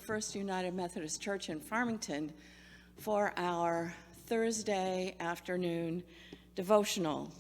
First United Methodist Church in Farmington for our Thursday afternoon devotional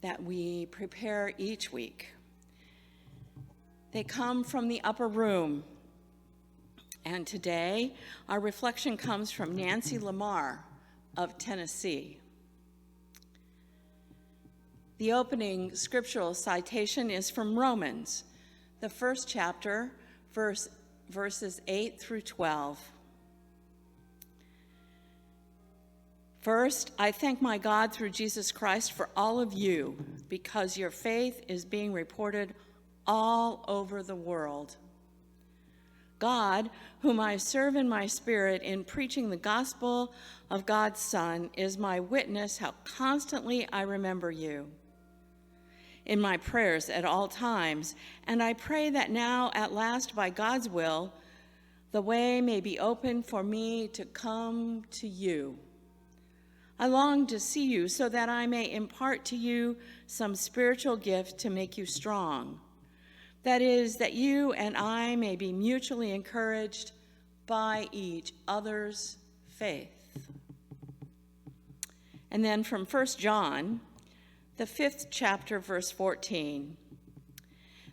that we prepare each week. They come from the Upper Room, and today our reflection comes from Nancy Lamar of Tennessee. The opening scriptural citation is from Romans, the first chapter, verses 8 through 12. First, I thank my God through Jesus Christ for all of you, because your faith is being reported all over the world. God, whom I serve in my spirit in preaching the gospel of God's Son, is my witness how constantly I remember you in my prayers at all times, and I pray that now, at last, by God's will, the way may be open for me to come to you. I long to see you so that I may impart to you some spiritual gift to make you strong. That is, that you and I may be mutually encouraged by each other's faith. And then from 1 John, the 5th chapter, verse 14.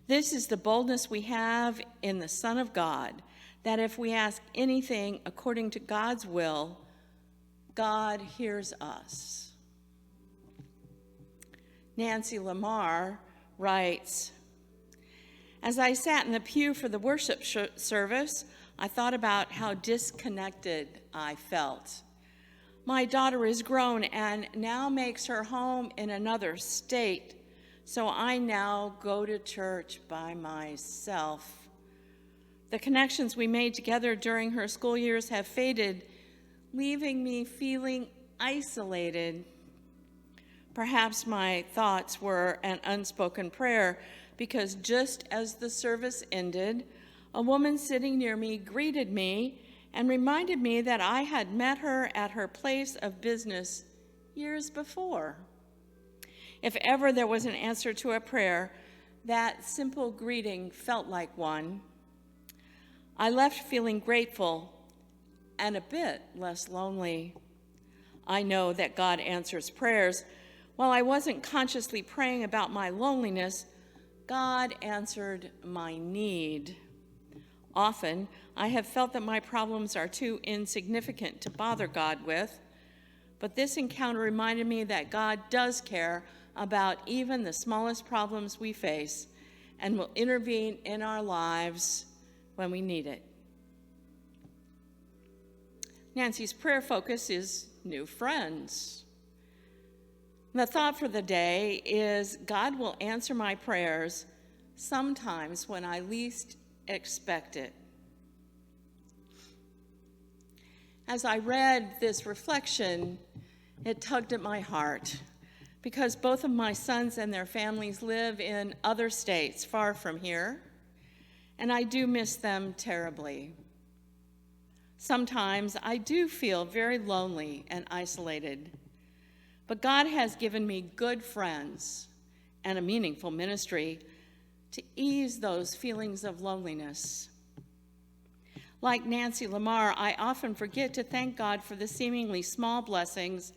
This is the boldness we have in the Son of God, that if we ask anything according to God's will, God hears us. Nancy Lamar writes, as I sat in the pew for the worship service, I thought about how disconnected I felt. My daughter is grown and now makes her home in another state, so I now go to church by myself. The connections we made together during her school years have faded, leaving me feeling isolated. Perhaps my thoughts were an unspoken prayer, because just as the service ended, a woman sitting near me greeted me and reminded me that I had met her at her place of business years before. If ever there was an answer to a prayer, that simple greeting felt like one. I left feeling grateful and a bit less lonely. I know that God answers prayers. While I wasn't consciously praying about my loneliness, God answered my need. Often, I have felt that my problems are too insignificant to bother God with, but this encounter reminded me that God does care about even the smallest problems we face and will intervene in our lives when we need it. Nancy's prayer focus is new friends. The thought for the day is God will answer my prayers sometimes when I least expect it. As I read this reflection, it tugged at my heart because both of my sons and their families live in other states far from here, and I do miss them terribly. Sometimes I do feel very lonely and isolated, but God has given me good friends and a meaningful ministry to ease those feelings of loneliness. Like Nancy Lamar, I often forget to thank God for the seemingly small blessings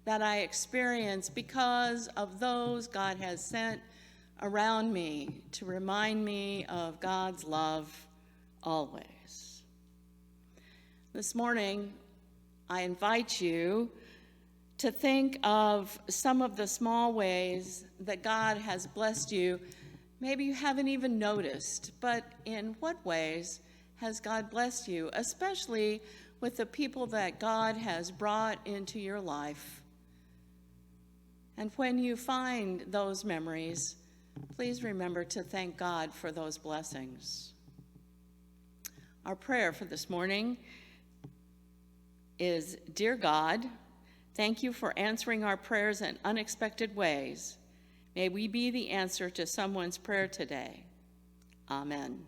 that I experience because of those God has sent around me to remind me of God's love always. This morning, I invite you to think of some of the small ways that God has blessed you. Maybe you haven't even noticed, but in what ways has God blessed you, especially with the people that God has brought into your life? And when you find those memories, please remember to thank God for those blessings. Our prayer for this morning is, Dear God, thank you for answering our prayers in unexpected ways. May we be the answer to someone's prayer today. Amen.